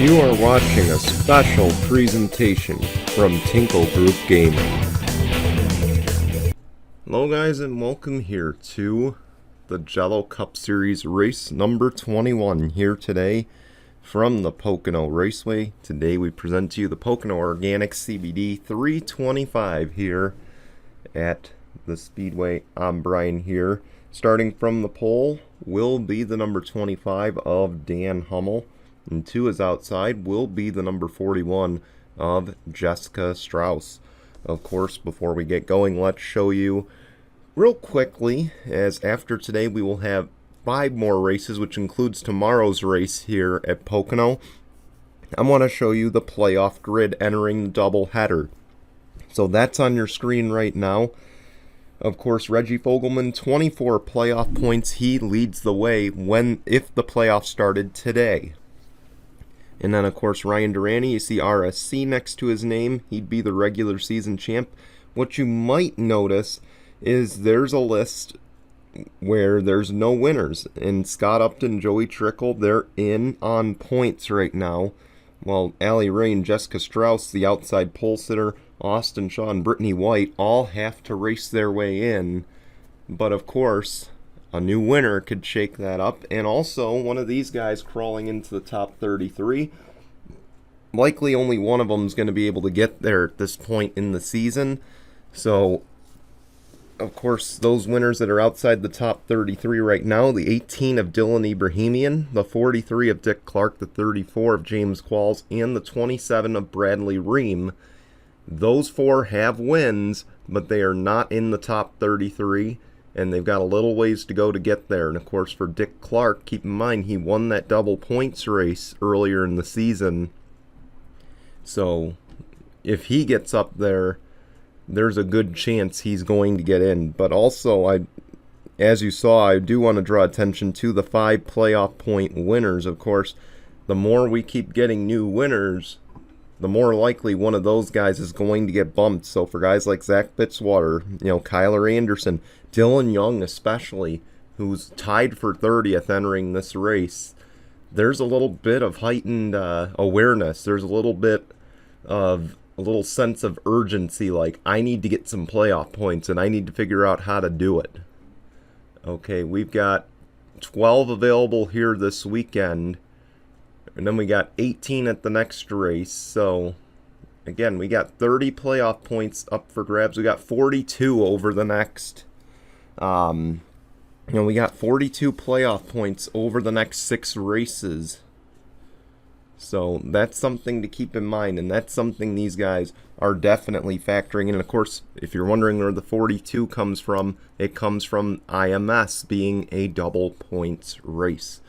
You are watching a special presentation from Tinkle Group Gaming. Hello guys, and welcome here to the Jello Cup Series race number 21 here today from the Pocono Raceway. Today we present to you the Pocono Organic CBD 325 here at the Speedway. I'm Brian here. Starting from the pole will be the number 25 of Dan Hummel. And to his outside will be the number 41 of Jessica Strauss. Of course, before we get going, let's show you real quickly, as after today we will have 5 more races, which includes tomorrow's race here at Pocono. I want to show you the playoff grid entering the doubleheader. So that's on your screen right now. Of course, Reggie Fogelman, 24 playoff points. He leads the way if the playoffs started today. And then, of course, Ryan Durante, you see RSC next to his name. He'd be the regular season champ. What you might notice is there's a list where there's no winners. And Scott Upton, Joey Trickle, they're in on points right now. While Allie Ray and Jessica Strauss, the outside pole sitter, Austin Shaw and Brittany White all have to race their way in. But, of course, a new winner could shake that up, and also one of these guys crawling into the top 33. Likely only one of them is going to be able to get there at this point in the season. So, of course, those winners that are outside the top 33 right now, the 18 of Dylan Ibrahimian, the 43 of Dick Clark, the 34 of James Qualls, and the 27 of Bradley Ream. Those 4 have wins, but they are not in the top 33. And they've got a little ways to go to get there. And of course, for Dick Clark, keep in mind he won that double points race earlier in the season. So if he gets up there, there's a good chance he's going to get in. But also, as you saw, I do want to draw attention to the 5 playoff point winners. Of course, the more we keep getting new winners, the more likely one of those guys is going to get bumped. So for guys like Zach Fitzwater, Kyler Anderson, Dylan Young especially, who's tied for 30th entering this race, there's a little bit of heightened awareness. There's a little bit of a little sense of urgency, like I need to get some playoff points and I need to figure out how to do it. Okay, we've got 12 available here this weekend. And then we got 18 at the next race. So, again, we got 30 playoff points up for grabs. We got 42 over the next. We got 42 playoff points over the next 6 races. So that's something to keep in mind, and that's something these guys are definitely factoring in. And of course, if you're wondering where the 42 comes from, it comes from IMS being a double points race.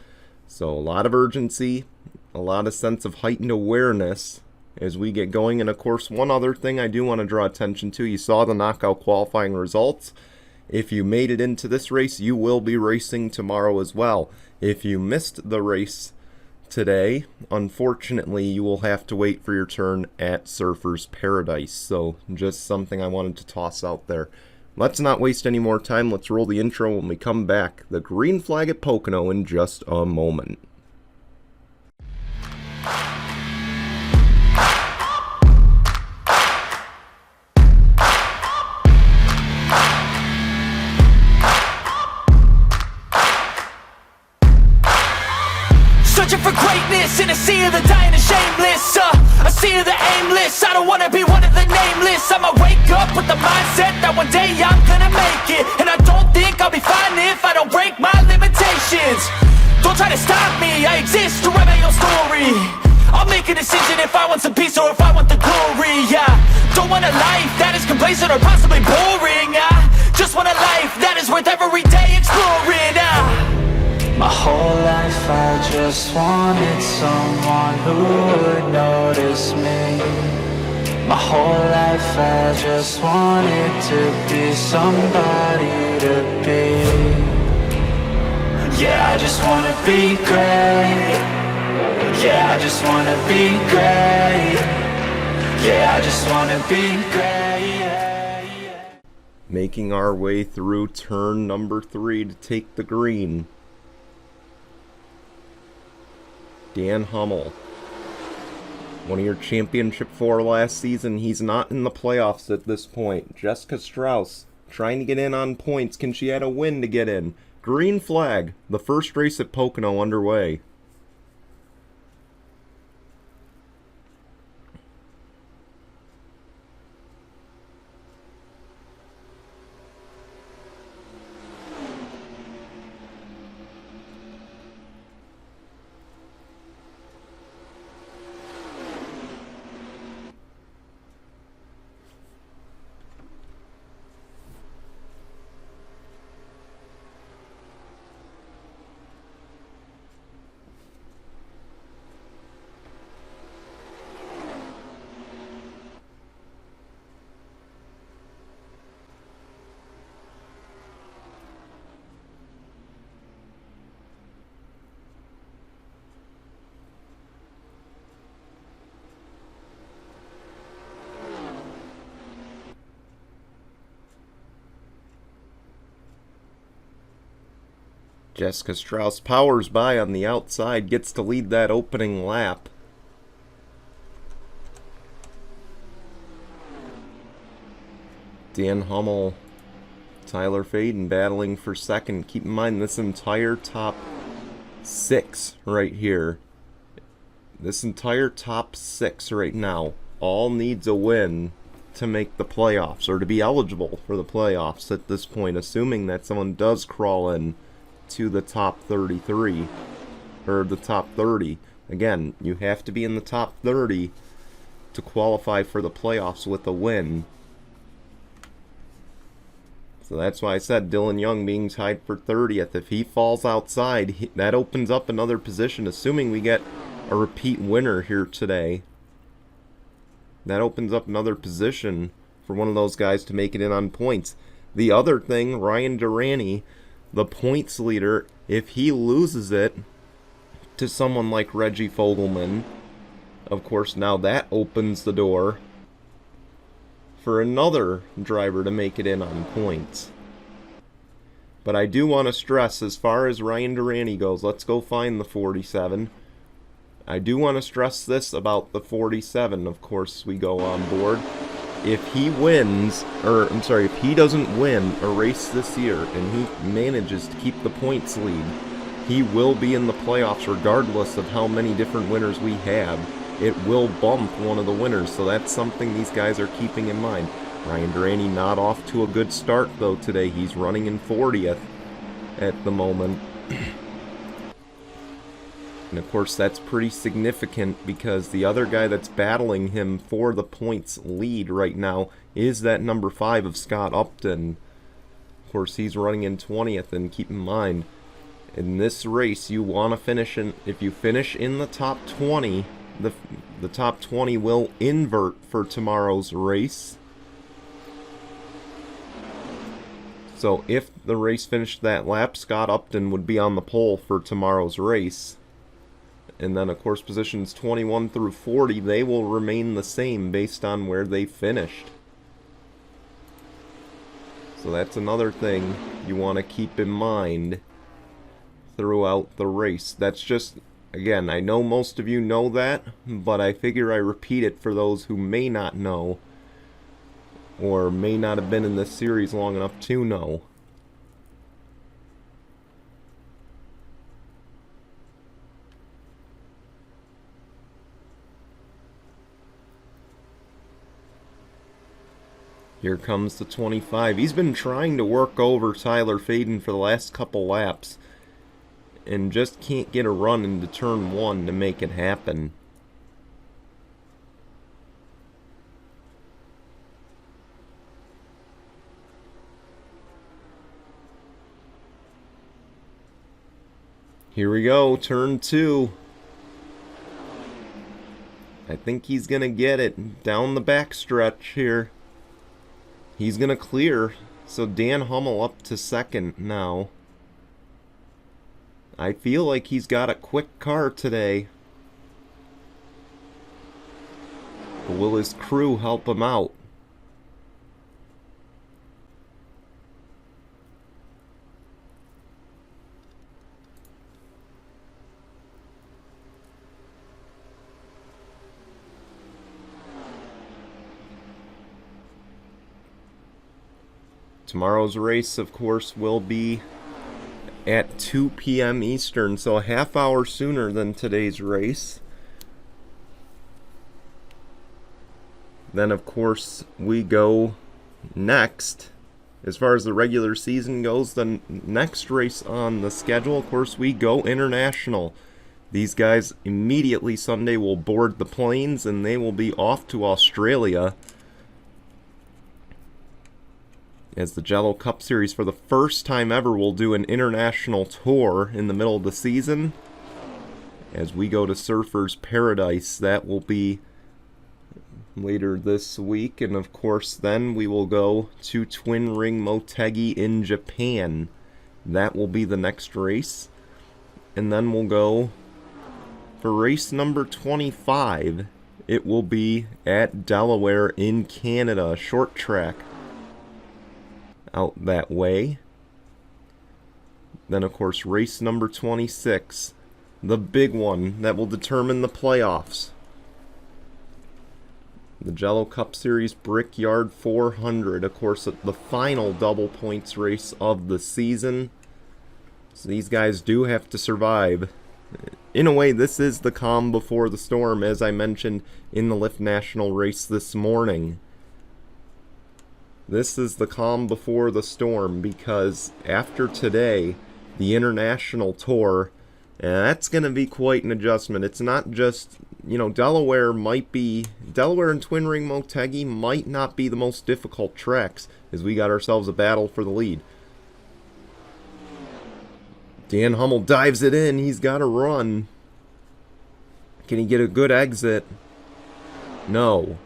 So a lot of urgency, a lot of sense of heightened awareness as we get going. And of course, one other thing I do want to draw attention to, you saw the knockout qualifying results. If you made it into this race, you will be racing tomorrow as well. If you missed the race today, unfortunately, you will have to wait for your turn at Surfers Paradise. So just something I wanted to toss out there. Let's not waste any more time. Let's roll the intro when we come back. The green flag at Pocono in just a moment. Searching for greatness in a sea of the dying and shameless, a sea of the aimless. I don't wanna be one of the nameless. I'ma wake up with the mindset that one day I'm gonna make it, and I don't think I'll be fine if I don't break my limitations. Don't try to stop me, I exist to write my own story. I'll make a decision if I want some peace or if I want the glory. Yeah, don't want a life that is complacent or possibly boring. I just want a life that is worth every day exploring. My whole life I just wanted someone who would notice me. My whole life I just wanted to be somebody to be. Yeah, I just wanna be great. Yeah, I just wanna be great. Yeah, I just wanna be great. Making our way through turn number 3 to take the green. Dan Hummel One of your championship 4 last season. He's not in the playoffs at this point. Jessica Strauss trying to get in on points. Can she add a win to get in? Green flag. The first race at Pocono underway. Jessica Strauss powers by on the outside, gets to lead that opening lap. Dan Hummel, Tyler Faden battling for second. Keep in mind this entire top 6 right here. This entire top 6 right now all needs a win to make the playoffs, or to be eligible for the playoffs at this point, assuming that someone does crawl in to the top 33 or the top 30. Again, you have to be in the top 30 to qualify for the playoffs with a win. So that's why I said Dylan Young being tied for 30th. If he falls outside, that opens up another position, assuming we get a repeat winner here today. That opens up another position for one of those guys to make it in on points. The other thing, Ryan Durante, the points leader, if he loses it to someone like Reggie Fogelman, of course now that opens the door for another driver to make it in on points. But I do want to stress, as far as Ryan Durante goes, let's go find the 47. I do want to stress this about the 47. Of course, we go on board. If he wins, or I'm sorry, if he doesn't win a race this year and he manages to keep the points lead, he will be in the playoffs regardless of how many different winners we have. It will bump one of the winners, so that's something these guys are keeping in mind. Ryan Durante not off to a good start though today. He's running in 40th at the moment. And of course that's pretty significant because the other guy that's battling him for the points lead right now is that number 5 of Scott Upton. Of course he's running in 20th, and keep in mind, in this race you want to finish in, if you finish in the top 20, the top 20 will invert for tomorrow's race. So if the race finished that lap, Scott Upton would be on the pole for tomorrow's race. And then, of course, positions 21 through 40, they will remain the same based on where they finished. So that's another thing you want to keep in mind throughout the race. That's just, again, I know most of you know that, but I figure I repeat it for those who may not know, or may not have been in this series long enough to know. Here comes the 25. He's been trying to work over Tyler Faden for the last couple laps and just can't get a run into turn 1 to make it happen. Here we go, turn 2. I think he's going to get it down the back stretch here. He's going to clear, so Dan Hummel up to second now. I feel like he's got a quick car today. But will his crew help him out? Tomorrow's race, of course, will be at 2 p.m. Eastern, so a half hour sooner than today's race. Then, of course, we go next. As far as the regular season goes, the next race on the schedule, of course, we go international. These guys immediately Sunday will board the planes and they will be off to Australia. As the Jello Cup Series, for the first time ever, will do an international tour in the middle of the season. As we go to Surfers Paradise, that will be later this week, and of course then we will go to Twin Ring Motegi in Japan. That will be the next race, and then we'll go for race number 25. It will be at Delaware in Canada, short track out that way. Then of course race number 26, the big one that will determine the playoffs. The Jello Cup Series Brickyard 400, of course, the final double points race of the season. So these guys do have to survive. In a way, this is the calm before the storm, as I mentioned in the Lift National race this morning. This is the calm before the storm, because after today, the international tour, that's going to be quite an adjustment. It's not just, Delaware and Twin Ring Motegi might not be the most difficult tracks, as we got ourselves a battle for the lead. Dan Hummel dives it in. He's got to run. Can he get a good exit? No.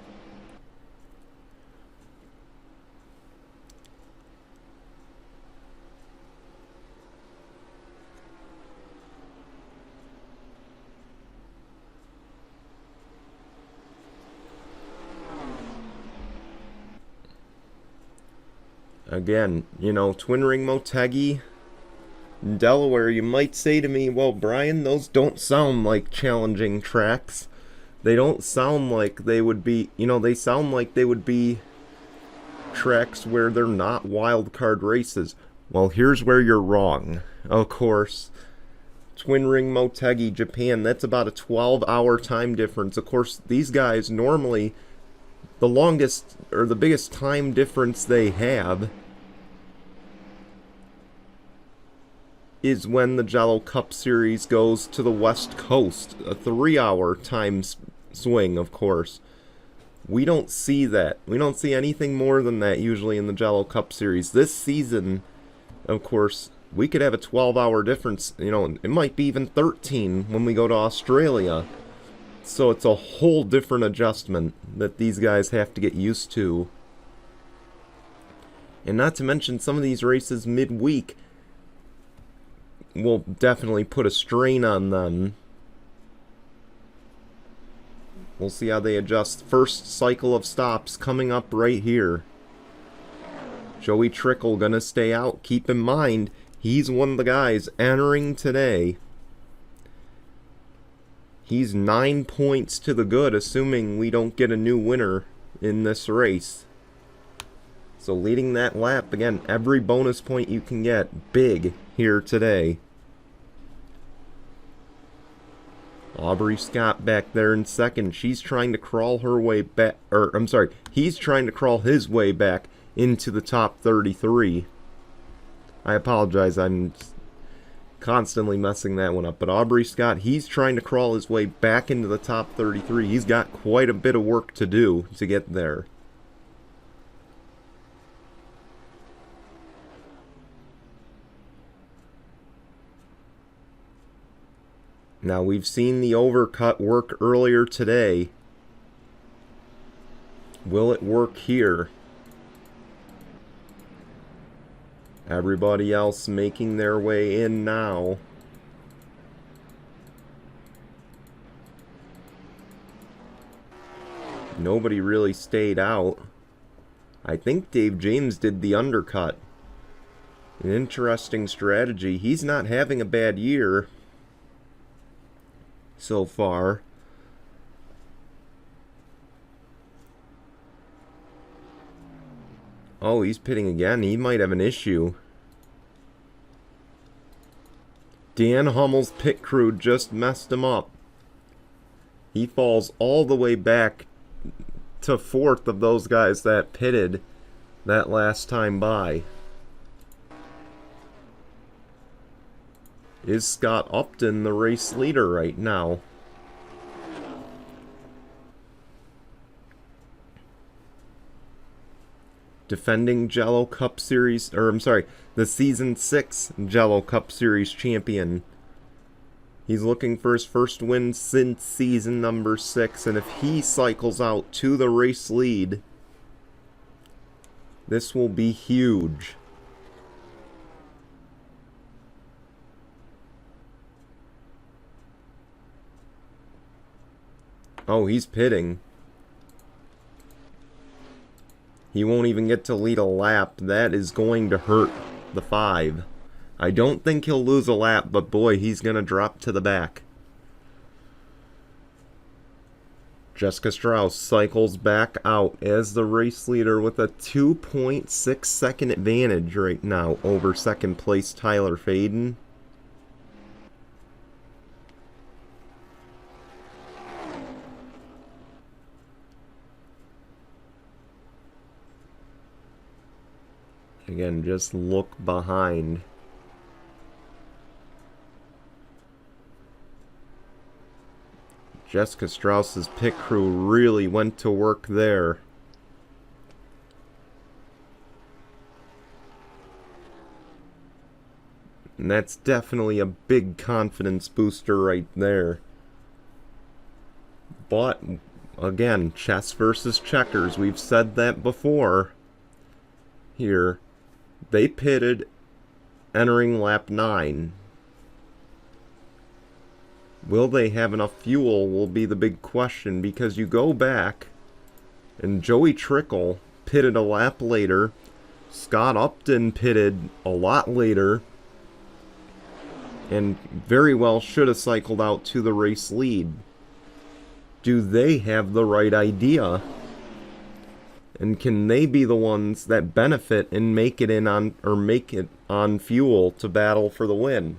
Again, Twin Ring Motegi, Delaware, you might say to me, well, Brian, those don't sound like challenging tracks. They don't sound like they would be, they sound like they would be tracks where they're not wild card races. Well, here's where you're wrong. Of course, Twin Ring Motegi, Japan, that's about a 12-hour time difference. Of course, these guys normally, the longest or the biggest time difference they have is when the Jello Cup Series goes to the West Coast. A 3-hour time swing, of course. We don't see that. We don't see anything more than that usually in the Jello Cup Series. This season, of course, we could have a 12-hour difference. It might be even 13 when we go to Australia. So it's a whole different adjustment that these guys have to get used to. And not to mention, some of these races midweek will definitely put a strain on them. We'll see how they adjust. First cycle of stops coming up right here. Joey Trickle gonna stay out. Keep in mind, he's one of the guys entering today. He's 9 points to the good, assuming we don't get a new winner in this race. So leading that lap, again, every bonus point you can get, big here today. Aubrey Scott back there in second. She's trying to crawl her way back, he's trying to crawl his way back into the top 33. I apologize, I'm constantly messing that one up. But Aubrey Scott, he's trying to crawl his way back into the top 33. He's got quite a bit of work to do to get there. Now, we've seen the overcut work earlier today. Will it work here? Everybody else making their way in now. Nobody really stayed out. I think Dave James did the undercut. An interesting strategy. He's not having a bad year so far. Oh, he's pitting again. He might have an issue. Dan Hummel's pit crew just messed him up. He falls all the way back to 4th of those guys that pitted that last time by. Is Scott Upton the race leader right now? Defending Jello Cup Series, or I'm sorry, the Season 6 Jello Cup Series champion. He's looking for his first win since season number 6, and if he cycles out to the race lead, this will be huge. Oh, he's pitting. He won't even get to lead a lap. That is going to hurt the 5. I don't think he'll lose a lap, but boy, he's going to drop to the back. Jessica Strauss cycles back out as the race leader with a 2.6 second advantage right now over second place Tyler Faden. Again, just look behind. Jessica Strauss's pit crew really went to work there. And that's definitely a big confidence booster right there. But, again, chess versus checkers. We've said that before. Here. They pitted entering lap 9. Will they have enough fuel will be the big question, because you go back and Joey Trickle pitted a lap later. Scott Upton pitted a lot later and very well should have cycled out to the race lead. Do they have the right idea? And can they be the ones that benefit and make it in on, or make it on fuel to battle for the win?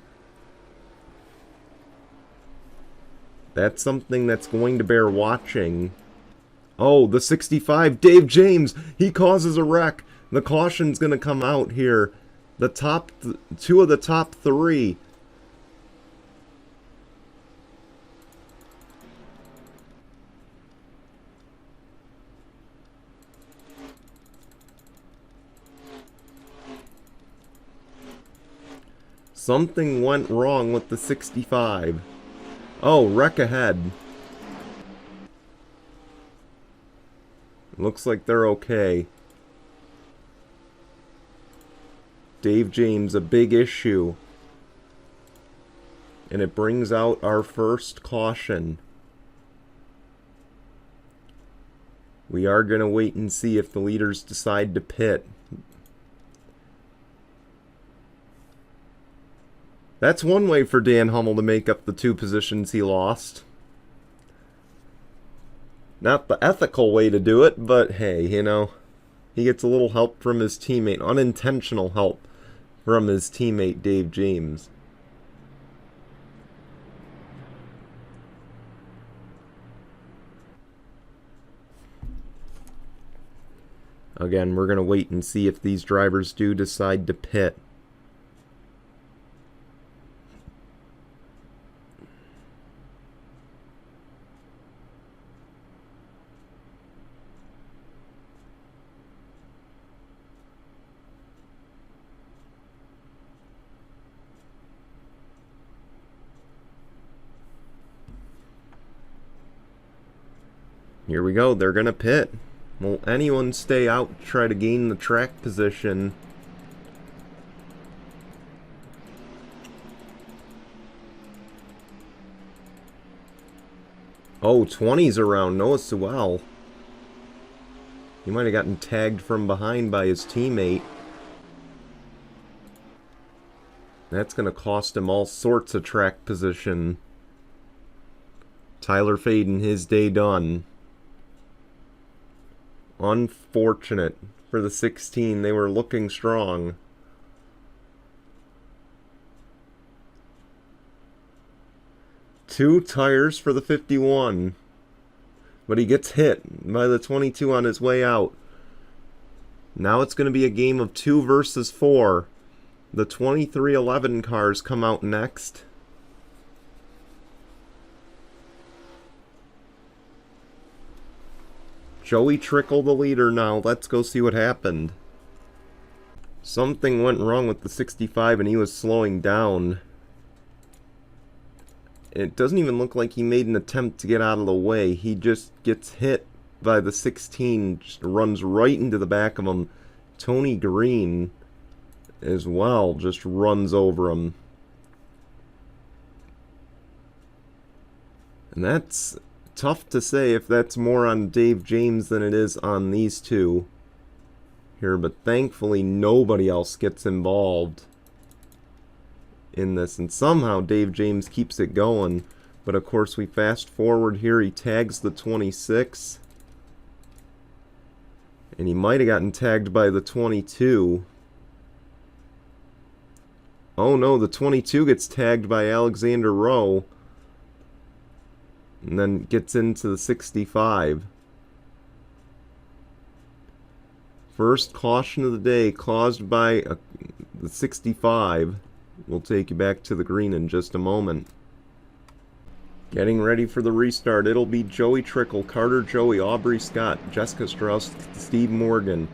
That's something that's going to bear watching. Oh, the 65, Dave James, he causes a wreck. The caution's going to come out here. The top, 2 of the top 3. Something went wrong with the 65. Oh, wreck ahead. Looks like they're okay. Dave James, a big issue. And it brings out our first caution. We are going to wait and see if the leaders decide to pit. That's one way for Dan Hummel to make up the 2 positions he lost. Not the ethical way to do it, but hey, you know, he gets a little help from his teammate, unintentional help from his teammate Dave James. Again, we're going to wait and see if these drivers do decide to pit. Here we go, they're gonna pit. Will anyone stay out to try to gain the track position? Oh, 20's around Noah Sewell. He might have gotten tagged from behind by his teammate. That's gonna cost him all sorts of track position. Tyler Faden, his day done. Unfortunate for the 16. They were looking strong. Two tires for the 51. But he gets hit by the 22 on his way out. Now it's going to be a game of 2 versus 4. The 2311 cars come out next. Joey Trickle the leader now. Let's go see what happened. Something went wrong with the 65 and he was slowing down. It doesn't even look like he made an attempt to get out of the way. He just gets hit by the 16, just runs right into the back of him. Tony Green as well just runs over him. And that's tough to say if that's more on Dave James than it is on these two here, but thankfully nobody else gets involved in this, and somehow Dave James keeps it going. But of course we fast forward here, he tags the 26, and he might have gotten tagged by the 22. Oh no, the 22 gets tagged by Alexander Rowe, and then gets into the 65. First caution of the day caused by the 65. We'll take you back to the green in just a moment. Getting ready for the restart. It'll be Joey Trickle, Carter Joey, Aubrey Scott, Jessica Strauss, Steve Morgan.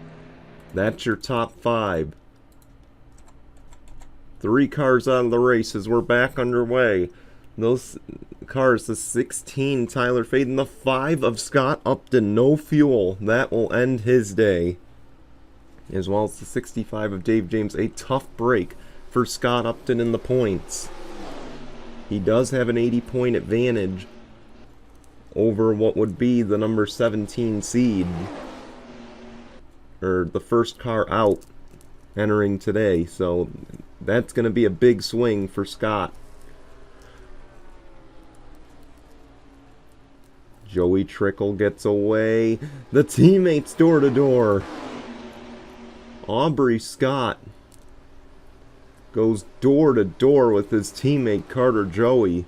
That's your top 5. 3 cars out of the race as we're back underway. Those cars, the 16 Tyler Faden, the 5 of Scott Upton, no fuel. That will end his day. As well as the 65 of Dave James. A tough break for Scott Upton in the points. He does have an 80-point advantage over what would be the number 17 seed, or the first car out entering today, so that's going to be a big swing for Scott. Joey Trickle gets away. The teammates door to door. Aubrey Scott goes door to door with his teammate Carter Joey.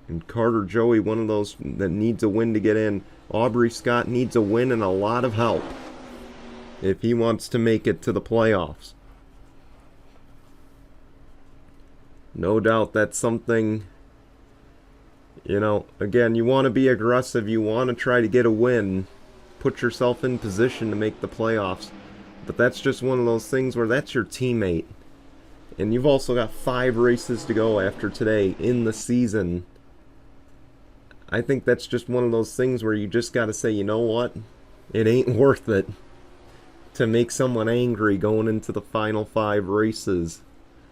And Carter Joey, one of those that needs a win to get in. Aubrey Scott needs a win and a lot of help if he wants to make it to the playoffs. No doubt that's something, you know, again, you want to be aggressive, you want to try to get a win, put yourself in position to make the playoffs. But that's just one of those things where that's your teammate. And you've also got 5 races to go after today in the season. I think that's just one of those things where you just got to say, you know what? It ain't worth it to make someone angry going into the final 5 races.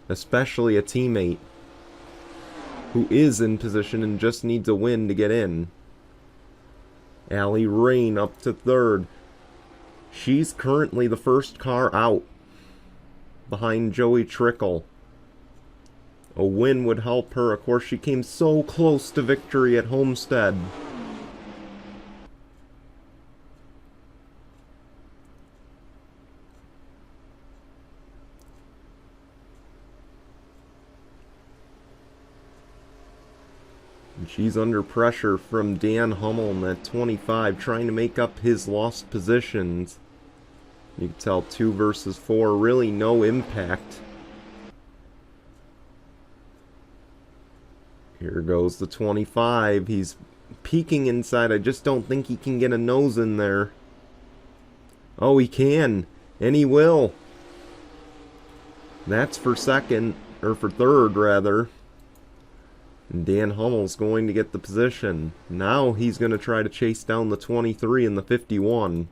Especially a teammate who is in position and just needs a win to get in. Allie Rain up to 3rd. She's currently the first car out behind Joey Trickle. A win would help her. Of course, she came so close to victory at Homestead. And she's under pressure from Dan Hummel at 25, trying to make up his lost positions. You can tell 2 versus 4, really no impact. Here goes the 25. He's peeking inside. I just don't think he can get a nose in there. Oh, he can. And he will. That's for second, or for third, rather. And Dan Hummel's going to get the position. Now he's going to try to chase down the 23 and the 51.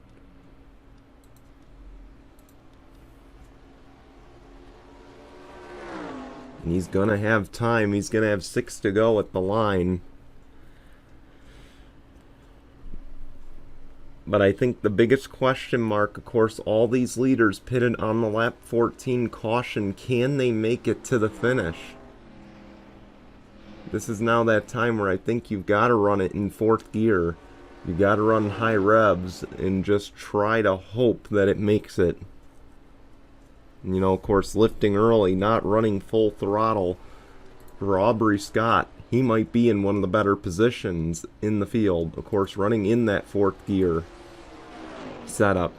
And he's going to have time. He's going to have 6 to go at the line. But I think the biggest question mark, of course, all these leaders pitted on the lap 14 caution. Can they make it to the finish? This is now that time where I think you've got to run it in 4th gear. You gotta run high revs and just try to hope that it makes it. You know, of course, lifting early, not running full throttle. For Aubrey Scott, he might be in one of the better positions in the field. Of course, running in that fourth gear setup.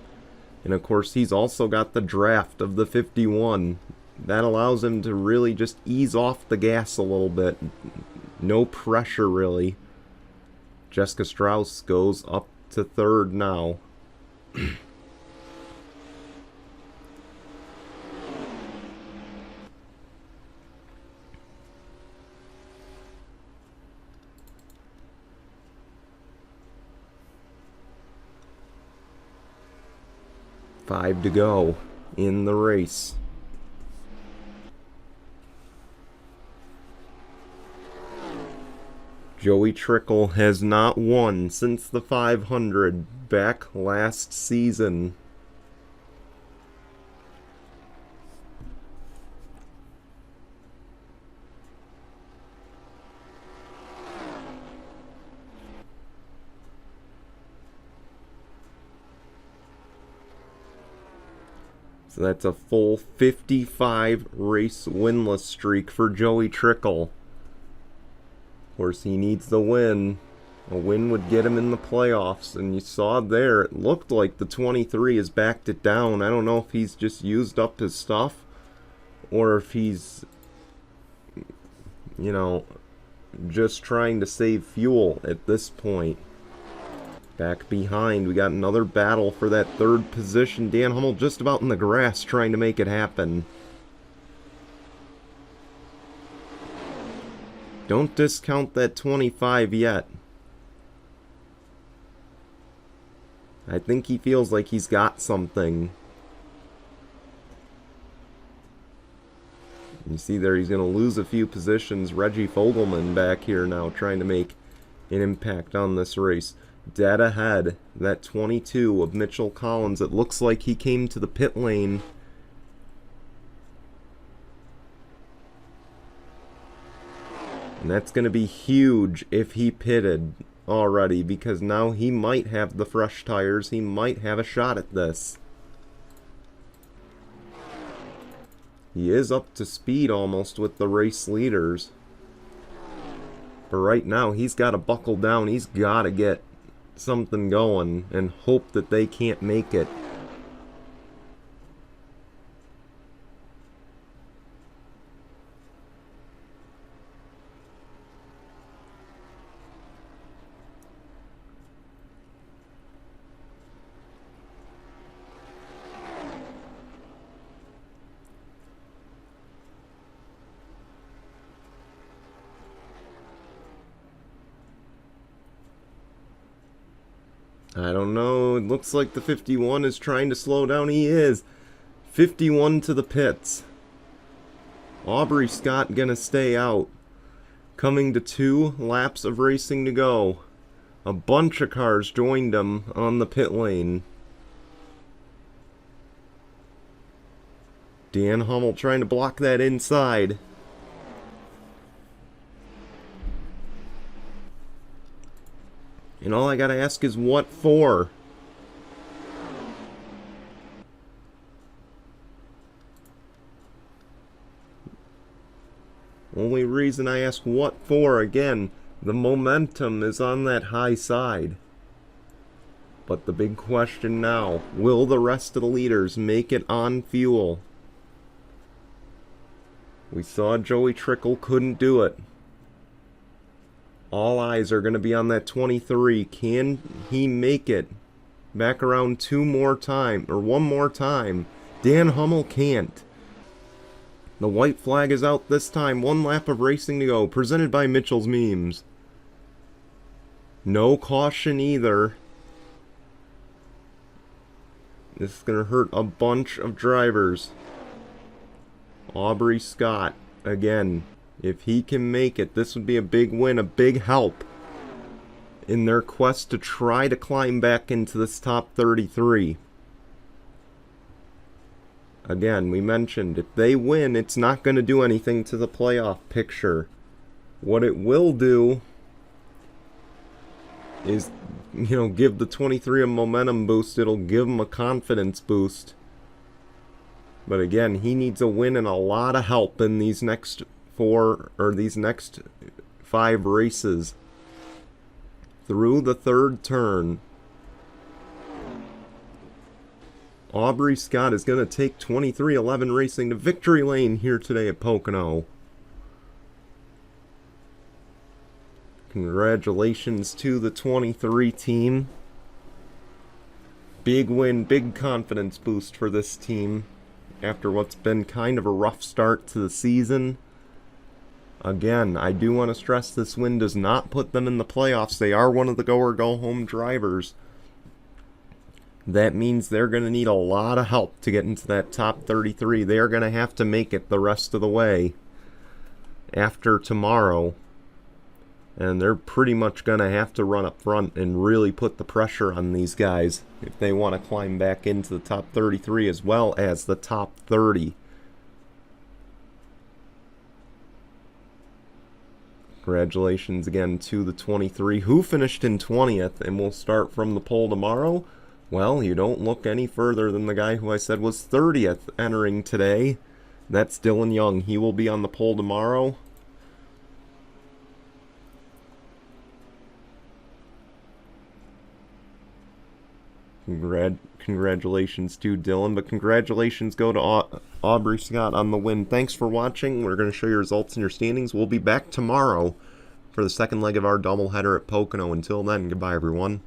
And of course, he's also got the draft of the 51. That allows him to really just ease off the gas a little bit. No pressure, really. Jessica Strauss goes up to third now. 5 to go in the race. Joey Trickle has not won since the 500 back last season. So that's a full 55 race winless streak for Joey Trickle. Of course, he needs the win. A win would get him in the playoffs. And you saw there, it looked like the 23 has backed it down. I don't know if he's just used up his stuff or if he's, you know, just trying to save fuel at this point. Back behind, we got another battle for that third position. Dan Hummel just about in the grass trying to make it happen. Don't discount that 25 yet. I think he feels like he's got something. You see there, he's going to lose a few positions. Reggie Fogelman back here now trying to make an impact on this race. Dead ahead, that 22 of Mitchell Collins. It looks like he came to the pit lane. And that's going to be huge if he pitted already, because now he might have the fresh tires. He might have a shot at this. He is up to speed almost with the race leaders. But right now, he's got to buckle down. He's got to get something going and hope that they can't make it. I don't know. It looks like the 51 is trying to slow down. He is. 51 to the pits. Aubrey Scott gonna stay out. Coming to 2 laps of racing to go. A bunch of cars joined him on the pit lane. Dan Hummel trying to block that inside. And all I gotta ask is, what for? Only reason I ask what for, again, the momentum is on that high side. But the big question now, will the rest of the leaders make it on fuel? We saw Joey Trickle couldn't do it. All eyes are going to be on that 23. Can he make it back around one more time? Dan Hummel can't. The white flag is out this time. 1 lap of racing to go. Presented by Mitchell's Memes. No caution either. This is going to hurt a bunch of drivers. Aubrey Scott, again. If he can make it, this would be a big win, a big help in their quest to try to climb back into this top 33. Again, we mentioned, if they win, it's not going to do anything to the playoff picture. What it will do is, give the 23 a momentum boost. It'll give him a confidence boost. But again, he needs a win and a lot of help in these next 5 races. Through the third turn, Aubrey Scott is going to take 2311 Racing to victory lane here today at Pocono. Congratulations to the 23 team. Big win, big confidence boost for this team after what's been kind of a rough start to the season. Again, I do want to stress this win does not put them in the playoffs. They are one of the go-or-go-home drivers. That means they're going to need a lot of help to get into that top 33. They are going to have to make it the rest of the way after tomorrow. And they're pretty much going to have to run up front and really put the pressure on these guys if they want to climb back into the top 33 as well as the top 30. Congratulations again to the 23 who finished in 20th, and we'll start from the pole tomorrow. Well, you don't look any further than the guy who I said was 30th entering today. That's Dylan Young. He will be on the pole tomorrow. Congratulations to Dylan, but congratulations go to Aubrey Scott on the win. Thanks for watching. We're going to show you results and your standings. We'll be back tomorrow for the second leg of our doubleheader at Pocono. Until then, goodbye, everyone.